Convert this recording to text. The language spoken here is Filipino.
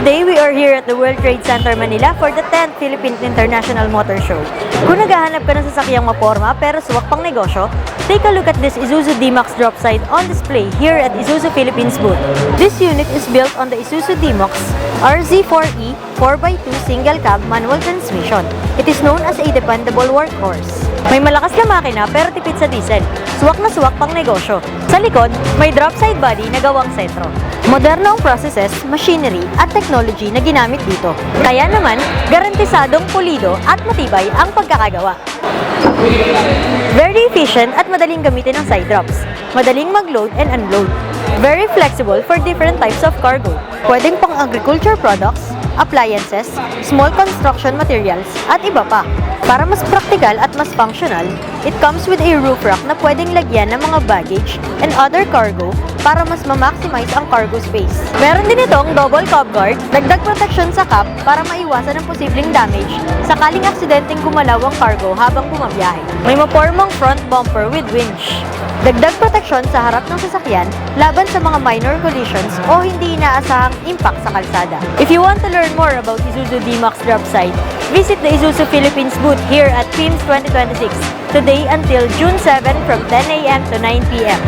Today, we are here at the World Trade Center, Manila for the 10th Philippine International Motor Show. Kung naghahanap ka ng sasakyang maporma pero suwak pang negosyo, take a look at this Isuzu D-Max drop side on display here at Isuzu Philippines booth. This unit is built on the Isuzu D-Max RZ4E 4x2 single cab manual transmission. It is known as a dependable workhorse. May malakas na makina pero tipid sa diesel. Suwak na suwak pang negosyo. Sa likod, may drop side body na gawang sentro. Moderno ang processes, machinery at technology na ginamit dito. Kaya naman, garantisadong pulido at matibay ang pagkakagawa. Very efficient at madaling gamitin ng side drops. Madaling mag-load and unload. Very flexible for different types of cargo. Pwedeng pang agriculture products, appliances, small construction materials, at iba pa. Para mas practical at mas functional, it comes with a roof rack na pwedeng lagyan ng mga baggage and other cargo para mas ma-maximize ang cargo space. Meron din itong double cob guard, dagdag protection sa cap para maiwasan ang posibleng damage sakaling aksidenteng gumalaw ang cargo habang bumabiyahe. May mapormang front bumper with winch. Dagdag proteksyon sa harap ng sasakyan laban sa mga minor collisions o hindi inaasahang impact sa kalsada. If you want to learn more about Isuzu D-Max drop side, visit the Isuzu Philippines booth here at PIMS 2026 today until June 7 from 10 a.m. to 9 p.m.